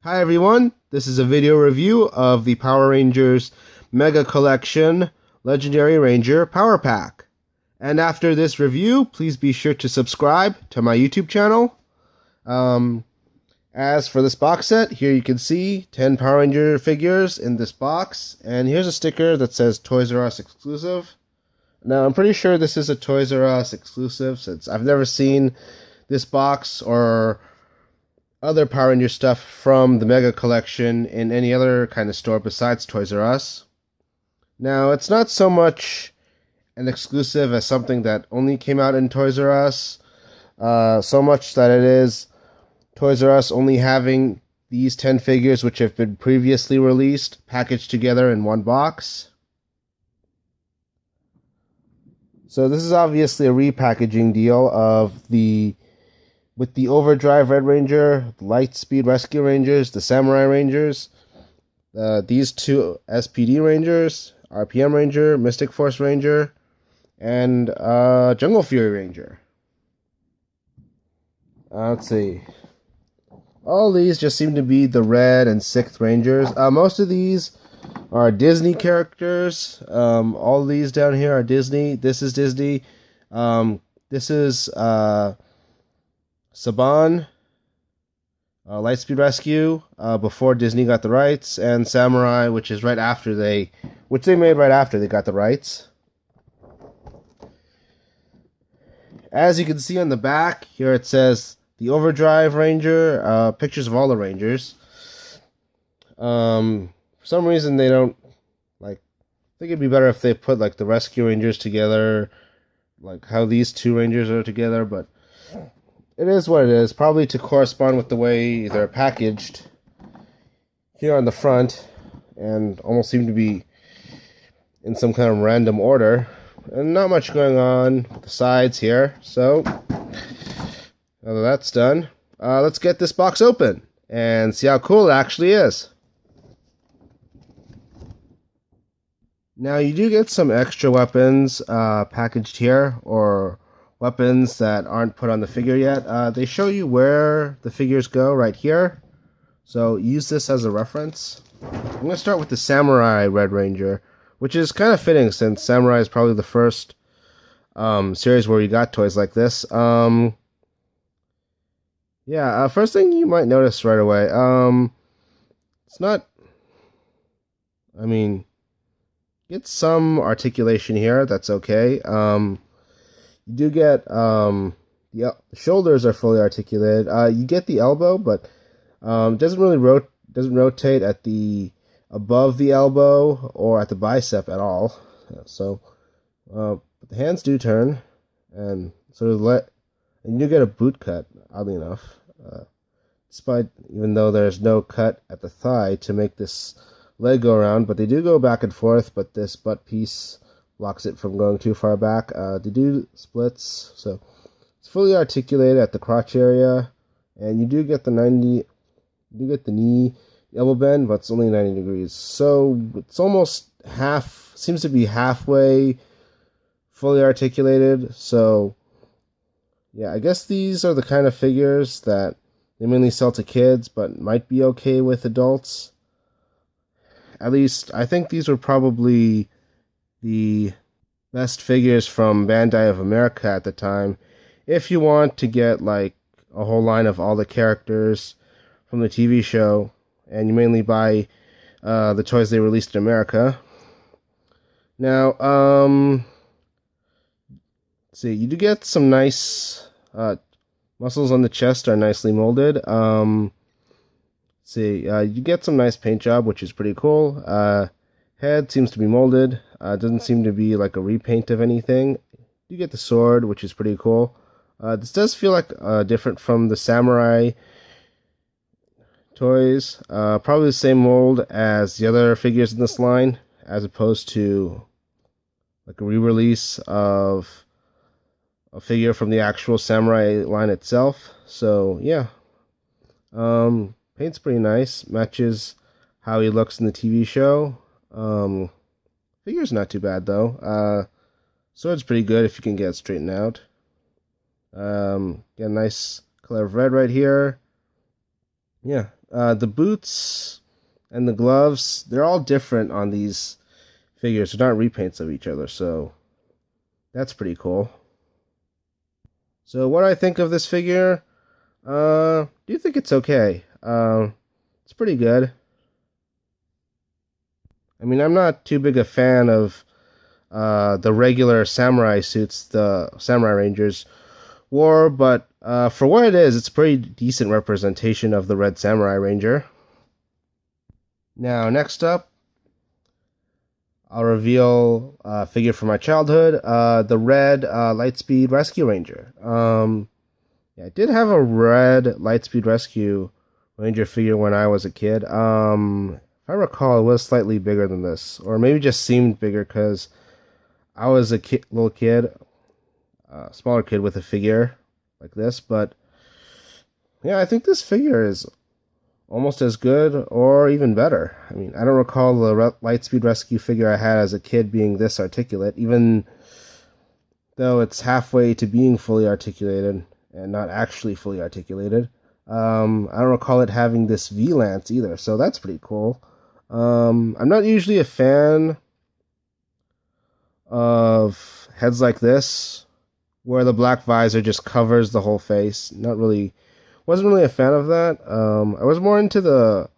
Hi everyone, this is a video review of the Power Rangers Mega Collection Legendary Ranger Power Pack. And after this review, please be sure to subscribe to my YouTube channel. As for this box set, here you can see 10 Power Ranger figures in this box. And here's a sticker that says Toys R Us exclusive. Now, I'm pretty sure this is a Toys R Us exclusive since I've never seen this box or other Power Ranger stuff from the Mega Collection in any other kind of store besides Toys R Us. Now, it's not so much an exclusive as something that only came out in Toys R Us, so much that it is Toys R Us only having these 10 figures which have been previously released, packaged together in one box. So this is obviously a repackaging deal with the Overdrive Red Ranger, the Lightspeed Rescue Rangers, the Samurai Rangers, these two SPD Rangers, RPM Ranger, Mystic Force Ranger, and Jungle Fury Ranger. Let's see. All these just seem to be the Red and 6th Rangers. Most of these are Disney characters. All these down here are Disney. This is Disney. This is Saban, Lightspeed Rescue, before Disney got the rights, and Samurai, which they made right after they got the rights. As you can see on the back, here it says the Overdrive Ranger, pictures of all the Rangers. For some reason they don't, I think it'd be better if they put, the Rescue Rangers together, like how these two Rangers are together, but it is what it is, probably to correspond with the way they're packaged here on the front, and almost seem to be in some kind of random order, and not much going on with the sides here. So now that that's done, let's get this box open and see how cool it actually is. Now you do get some extra weapons packaged here, or weapons that aren't put on the figure yet. They show you where the figures go right here, so use this as a reference. I'm going to start with the Samurai Red Ranger, which is kind of fitting since Samurai is probably the first series where you got toys like this. First thing you might notice right away, it's not, get some articulation here, that's okay. You do get, the shoulders are fully articulated. You get the elbow, but it doesn't rotate at the above the elbow or at the bicep at all. So, but the hands do turn, and and you do get a boot cut, oddly enough, even though there's no cut at the thigh to make this leg go around, but they do go back and forth, but this butt piece blocks it from going too far back. They do splits, so it's fully articulated at the crotch area, and you do get the knee elbow bend, but it's only 90 degrees, so it's almost seems to be halfway fully articulated. So yeah, I guess these are the kind of figures that they mainly sell to kids, but might be okay with adults. At least I think these were probably the best figures from Bandai of America at the time. If you want to get a whole line of all the characters from the TV show, and you mainly buy the toys they released in America. Now, let's see, you do get some nice muscles on the chest are nicely molded. You get some nice paint job, which is pretty cool. Head seems to be molded. Doesn't seem to be like a repaint of anything. You get the sword, which is pretty cool. This does feel different from the Samurai toys. Probably the same mold as the other figures in this line, as opposed to a re-release of a figure from the actual Samurai line itself. So yeah, paint's pretty nice. Matches how he looks in the TV show. Figure's not too bad though. Sword's pretty good if you can get it straightened out. Get a nice color of red right here. Yeah, The boots and the gloves, they're all different on these figures. They're not repaints of each other, so that's pretty cool. So what do I think of this figure? Do you think it's okay? It's pretty good. I mean, I'm not too big a fan of the regular samurai suits the Samurai Rangers wore, but for what it is, it's a pretty decent representation of the Red Samurai Ranger. Now, next up, I'll reveal a figure from my childhood, the red Lightspeed Rescue Ranger. Yeah, I did have a red Lightspeed Rescue Ranger figure when I was a kid. If I recall, it was slightly bigger than this, or maybe just seemed bigger because I was a little kid, smaller kid with a figure like this. But yeah, I think this figure is almost as good or even better. I mean, I don't recall the Lightspeed Rescue figure I had as a kid being this articulate, even though it's halfway to being fully articulated and not actually fully articulated. I don't recall it having this V-lance either, so that's pretty cool. I'm not usually a fan of heads like this, where the black visor just covers the whole face. Wasn't really a fan of that. I was more into the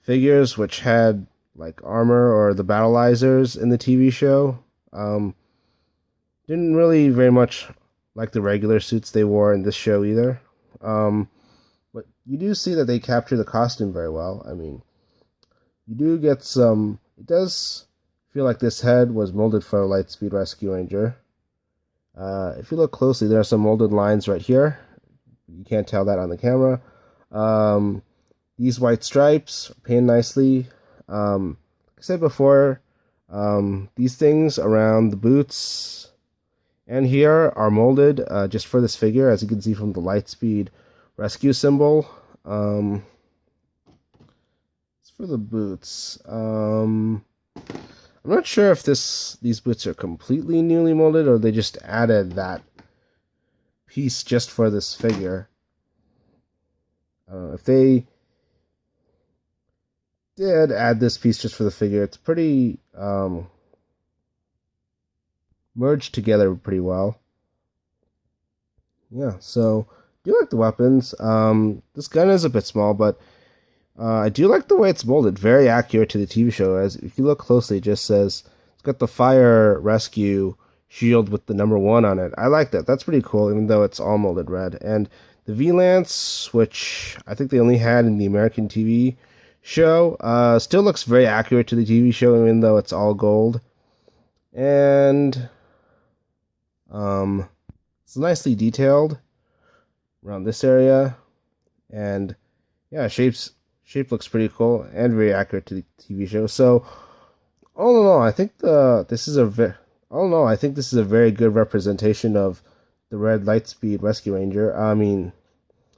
figures which had like armor or the battleizers in the TV show. Didn't really very much like the regular suits they wore in this show either. But you do see that they capture the costume very well. I mean, you do get some. It does feel like this head was molded for a Lightspeed Rescue Ranger. If you look closely, there are some molded lines right here. You can't tell that on the camera. These white stripes are painted nicely. Like I said before, these things around the boots and here are molded just for this figure, as you can see from the Lightspeed Rescue symbol. It's for the boots. I'm not sure if these boots are completely newly molded or they just added that piece just for this figure. If they did add this piece just for the figure, it's pretty merged together pretty well. Yeah, so I do like the weapons. This gun is a bit small, but I do like the way it's molded. Very accurate to the TV show. As if you look closely, it just says it's got the fire rescue shield with the number 1 on it. I like that. That's pretty cool, even though it's all molded red. And the V-Lance, which I think they only had in the American TV show, still looks very accurate to the TV show, even though it's all gold. And it's nicely detailed around this area. And yeah, shape looks pretty cool and very accurate to the TV show. So all in all, I think this is a very good representation of the red Lightspeed Rescue Ranger. I mean,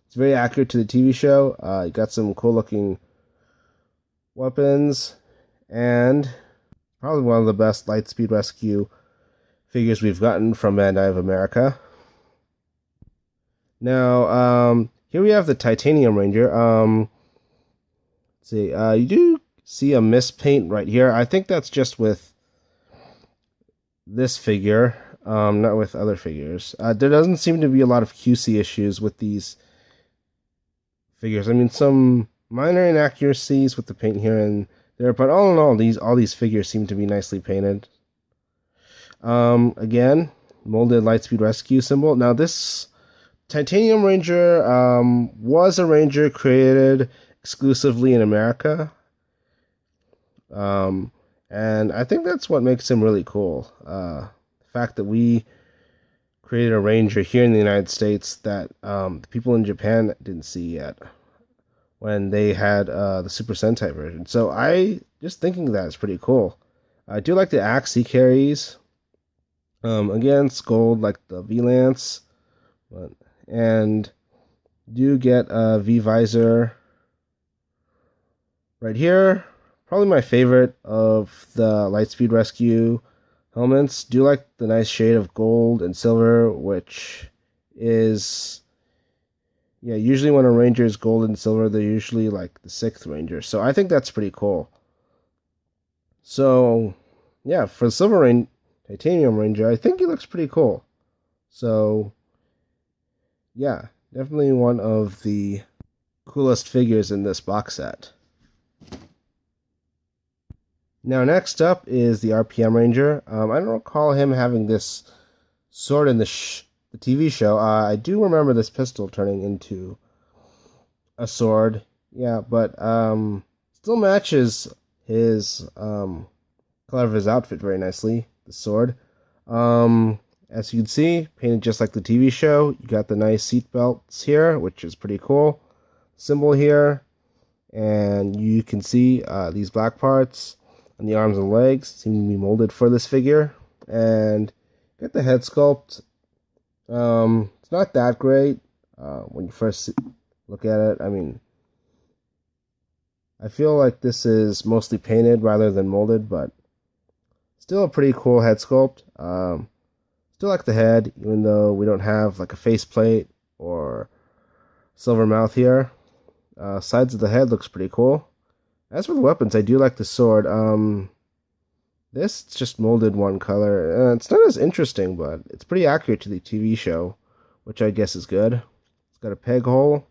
it's very accurate to the TV show. You got some cool looking weapons and probably one of the best Lightspeed Rescue figures we've gotten from Bandai of America. Now, here we have the Titanium Ranger. Let's see, you do see a mispaint right here. I think that's just with this figure, not with other figures. There doesn't seem to be a lot of QC issues with these figures. I mean, some minor inaccuracies with the paint here and there, but all in all these figures seem to be nicely painted. Again, molded Lightspeed Rescue symbol. Now, this Titanium Ranger was a Ranger created exclusively in America. And I think that's what makes him really cool. The fact that we created a Ranger here in the United States that the people in Japan didn't see yet when they had the Super Sentai version. So just thinking that is pretty cool. I do like the axe he carries. Again, it's gold like the V-Lance. And do get a V-Visor right here. Probably my favorite of the Lightspeed Rescue helmets. Do like the nice shade of gold and silver, which is Yeah, usually when a Ranger is gold and silver, they're usually like the 6th Ranger. So I think that's pretty cool. So, yeah, for the Titanium Ranger, I think he looks pretty cool. So, yeah, definitely one of the coolest figures in this box set. Now, next up is the RPM Ranger. I don't recall him having this sword in the TV show. I do remember this pistol turning into a sword. Yeah, but still matches his color of his outfit very nicely. The sword. As you can see, painted just like the TV show. You got the nice seat belts here, which is pretty cool. Symbol here, and you can see these black parts on the arms and legs seem to be molded for this figure. And get the head sculpt. It's not that great when you first look at it. I mean, I feel like this is mostly painted rather than molded, but still a pretty cool head sculpt. Still like the head, even though we don't have like a faceplate or silver mouth here. Sides of the head looks pretty cool. As for the weapons, I do like the sword. This just molded one color. It's not as interesting, but it's pretty accurate to the TV show, which I guess is good. It's got a peg hole.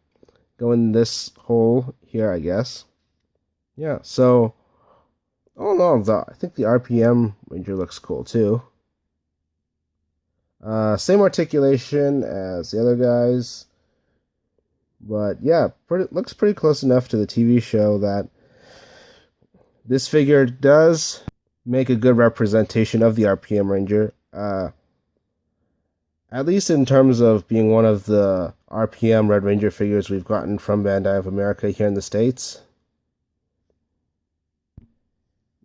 Go in this hole here, I guess. Yeah, so all in all, I think the RPM Ranger looks cool too. Same articulation as the other guys. But yeah, looks pretty close enough to the TV show that this figure does make a good representation of the RPM Ranger. At least in terms of being one of the RPM Red Ranger figures we've gotten from Bandai of America here in the States.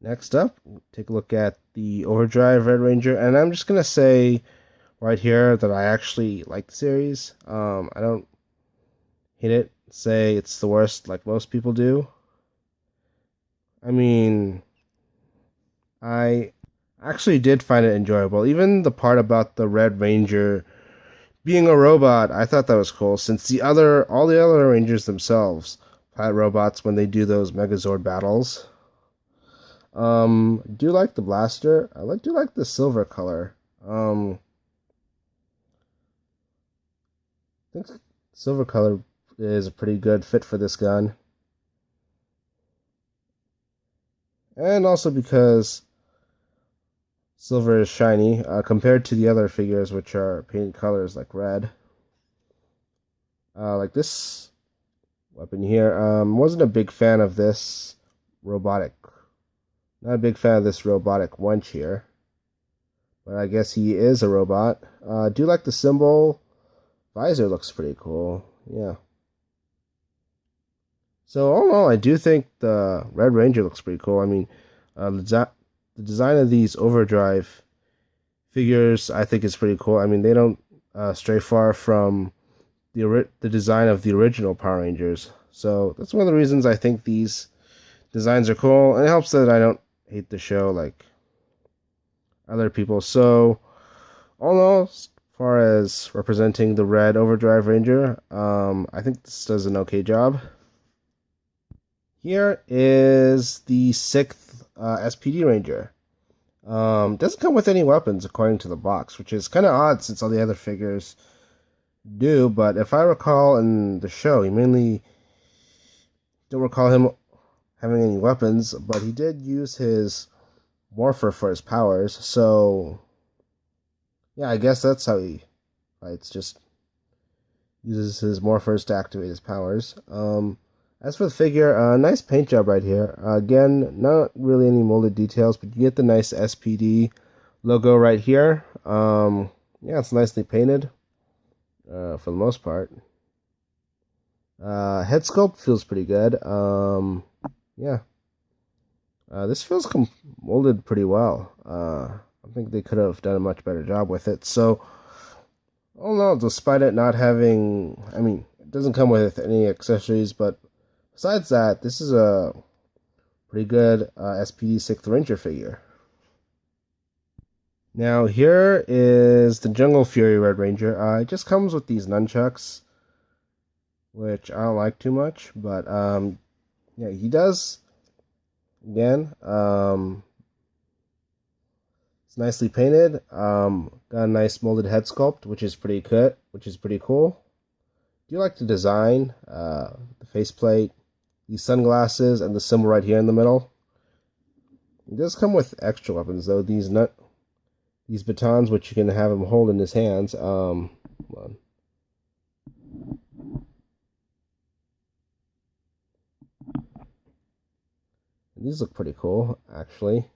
Next up, take a look at the Overdrive Red Ranger, and I'm just going to say right here that I actually like the series. I don't hate it, say it's the worst like most people do. I mean, I actually did find it enjoyable. Even the part about the Red Ranger being a robot, I thought that was cool, since all the other Rangers themselves fight robots when they do those Megazord battles. Do like the blaster. Do like the silver color. I think silver color is a pretty good fit for this gun. And also because silver is shiny compared to the other figures, which are painted colors like red. Like this weapon here. Wasn't a big fan of this robotic. Not a big fan of this robotic wench here. But I guess he is a robot. Do like the symbol. Visor looks pretty cool. Yeah. So all in all, I do think the Red Ranger looks pretty cool. I mean, the design of these Overdrive figures, I think, is pretty cool. I mean, they don't stray far from the design of the original Power Rangers. So that's one of the reasons I think these designs are cool, and it helps that I don't hate the show like other people. So all in all, as far as representing the Red Overdrive Ranger, I think this does an okay job. Here is the 6th SPD Ranger. Doesn't come with any weapons according to the box, which is kind of odd since all the other figures do. But if I recall in the show, he mainly don't recall him having any weapons, but he did use his morpher for his powers. So yeah, I guess that's how he fights. Just uses his morphers to activate his powers. As for the figure, nice paint job right here. Again, not really any molded details, but you get the nice SPD logo right here. Yeah, it's nicely painted for the most part. Head sculpt feels pretty good. Yeah. This feels molded pretty well. I think they could have done a much better job with it. So, all in all, despite it not having, I mean, it doesn't come with any accessories, but besides that, this is a pretty good SPD 6th Ranger figure. Now, here is the Jungle Fury Red Ranger. It just comes with these nunchucks. which I don't like too much, but yeah, he does. Again, it's nicely painted. Got a nice molded head sculpt, which is pretty cool. Do you like the design? The faceplate, these sunglasses, and the symbol right here in the middle. It does come with extra weapons though. These batons, which you can have him hold in his hands. Hold on. These look pretty cool, actually.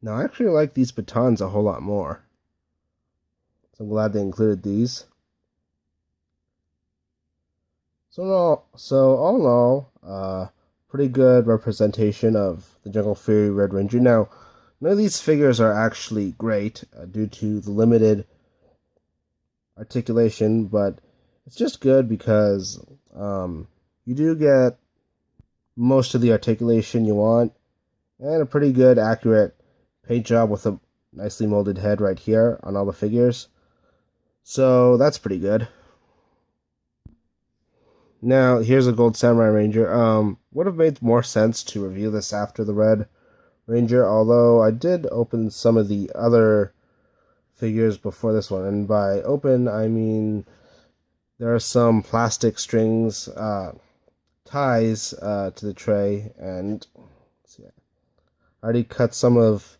Now, I actually like these batons a whole lot more. So I'm glad they included these. So all in all, pretty good representation of the Jungle Fury Red Ranger. Now, none of these figures are actually great due to the limited articulation, but it's just good because you do get most of the articulation you want and a pretty good accurate paint job with a nicely molded head right here on all the figures. So that's pretty good. Now here's a Gold Samurai Ranger. Would have made more sense to review this after the Red Ranger, although I did open some of the other figures before this one, and by open I mean there are some plastic strings, ties to the tray, and let's see, I already cut some of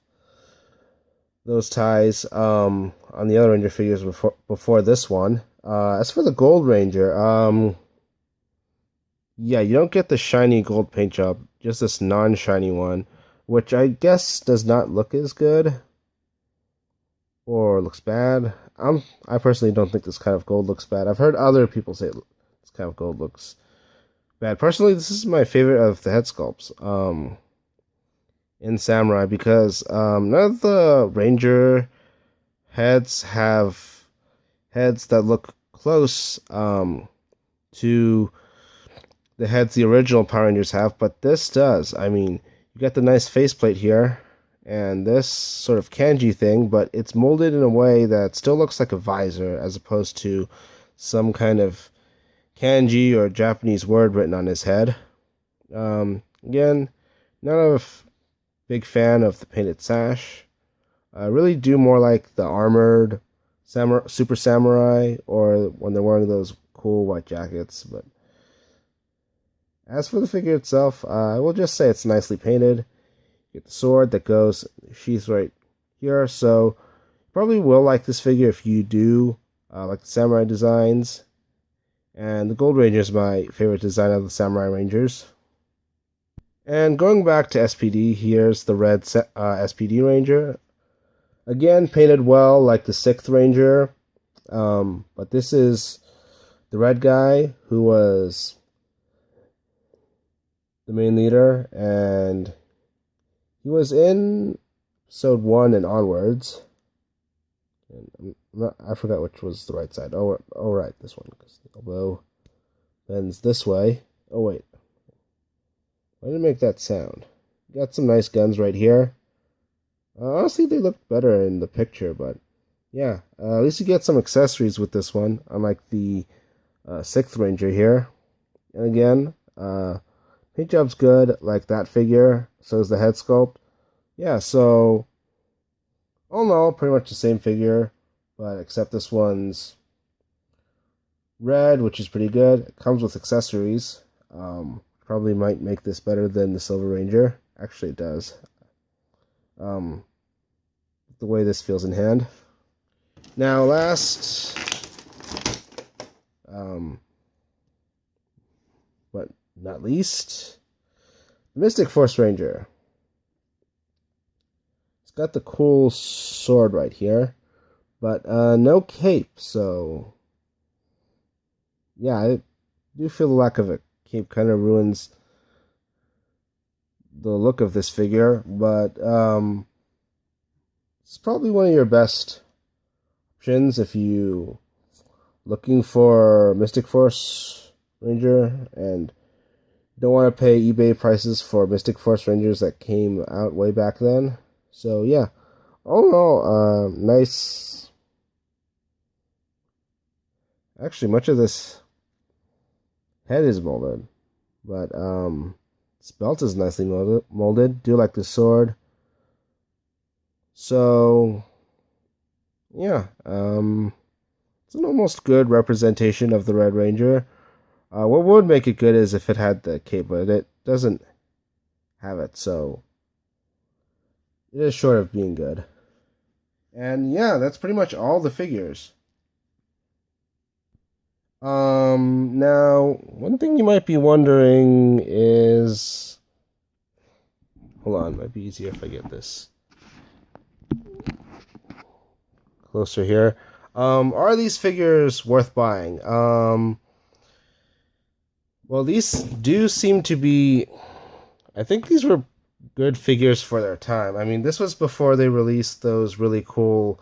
those ties on the other Ranger figures before this one. As for the Gold Ranger, yeah, you don't get the shiny gold paint job, just this non-shiny one, which I guess does not look as good or looks bad. I personally don't think this kind of gold looks bad. I've heard other people say this kind of gold looks bad. Personally, this is my favorite of the head sculpts in Samurai because none of the Ranger heads have heads that look close to the heads the original Power Rangers have, but this does. I mean, you got the nice faceplate here, and this sort of kanji thing, but it's molded in a way that still looks like a visor, as opposed to some kind of kanji or Japanese word written on his head. Again, not a big fan of the painted sash. I really do more like the armored Super Samurai, or when they're wearing those cool white jackets, but as for the figure itself, I will just say it's nicely painted. You get the sword that goes sheath right here, so you probably will like this figure if you do like the Samurai designs. And the Gold Ranger is my favorite design of the Samurai Rangers. And going back to SPD, here's the red SPD Ranger. Again, painted well like the 6th Ranger, but this is the red guy who was the main leader, and he was in episode 1 and onwards. And I forgot which was the right side. Oh right, this one, because the elbow bends this way. Oh wait, why did it make that sound? Got some nice guns right here. Honestly, they look better in the picture, but yeah, at least you get some accessories with this one, unlike the 6th Ranger here. And again, paint job's good, like that figure. So is the head sculpt. Yeah, so all in all, pretty much the same figure, but except this one's red, which is pretty good. It comes with accessories. Probably might make this better than the Silver Ranger. Actually, it does. The way this feels in hand. Now, last, but not least, the Mystic Force Ranger. It's got the cool sword right here, but no cape, so yeah, I do feel the lack of a cape kind of ruins the look of this figure, but it's probably one of your best options if you looking for Mystic Force Ranger and don't want to pay eBay prices for Mystic Force Rangers that came out way back then. So yeah, all in all, nice. Actually, much of this head is molded, but this belt is nicely molded. Do like the sword. So yeah, it's an almost good representation of the Red Ranger. What would make it good is if it had the cape, but it doesn't have it, so it is short of being good. And yeah, that's pretty much all the figures. Now, one thing you might be wondering is, hold on, might be easier if I get this closer here. Are these figures worth buying? Well, these do seem to be, I think these were good figures for their time. I mean, this was before they released those really cool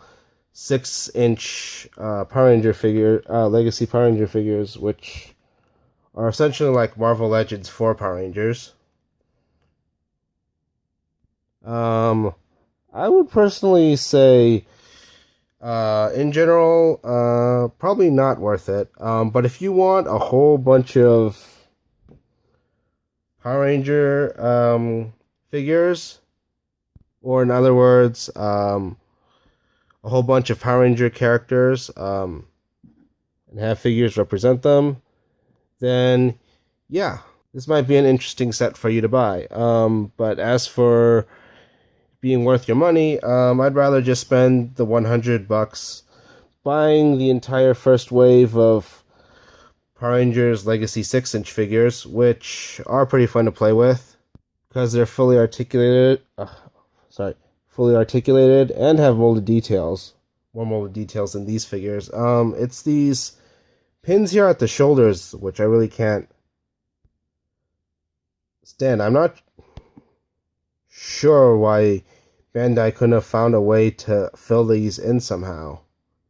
6-inch Power Ranger Legacy Power Ranger figures, which are essentially like Marvel Legends for Power Rangers. I would personally say, in general, probably not worth it. But if you want a whole bunch of Power Ranger figures, or in other words, a whole bunch of Power Ranger characters, and have figures represent them, then yeah, this might be an interesting set for you to buy. But as for being worth your money, I'd rather just spend the $100 buying the entire first wave of Power Rangers Legacy 6-inch figures, which are pretty fun to play with because they're fully articulated and have molded details. More molded details than these figures. It's these pins here at the shoulders, which I really can't stand. I'm not sure why Bandai couldn't have found a way to fill these in somehow.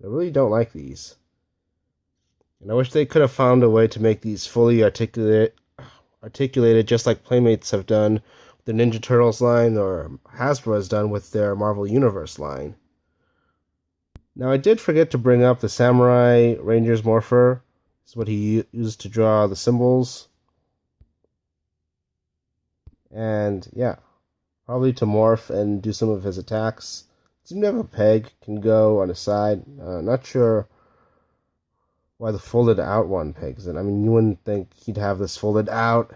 I really don't like these. And I wish they could have found a way to make these fully articulated just like Playmates have done with the Ninja Turtles line, or Hasbro has done with their Marvel Universe line. Now, I did forget to bring up the Samurai Ranger's Morpher. This is what he used to draw the symbols. And yeah, probably to morph and do some of his attacks. Seems to have a peg, can go on the side. Not sure why the folded out one pegs it. I mean, you wouldn't think he'd have this folded out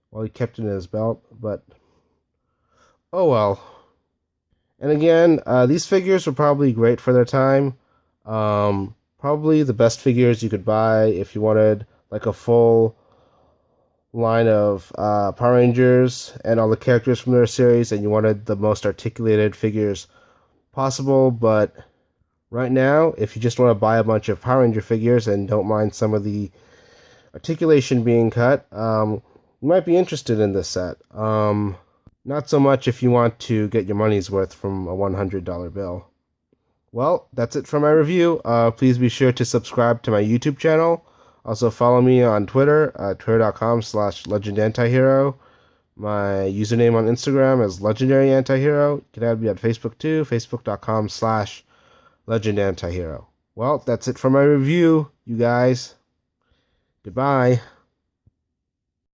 while he kept it in his belt, but oh well. And again, these figures were probably great for their time. Probably the best figures you could buy if you wanted like a full line of Power Rangers and all the characters from their series, and you wanted the most articulated figures possible. But right now, if you just want to buy a bunch of Power Ranger figures and don't mind some of the articulation being cut, you might be interested in this set. Not so much if you want to get your money's worth from a $100 bill. Well, that's it for my review. Please be sure to subscribe to my YouTube channel. Also follow me on Twitter, twitter.com/legendantihero. My username on Instagram is legendaryantihero. You can add me on Facebook too, facebook.com/legendantihero. Well, that's it for my review, you guys. Goodbye.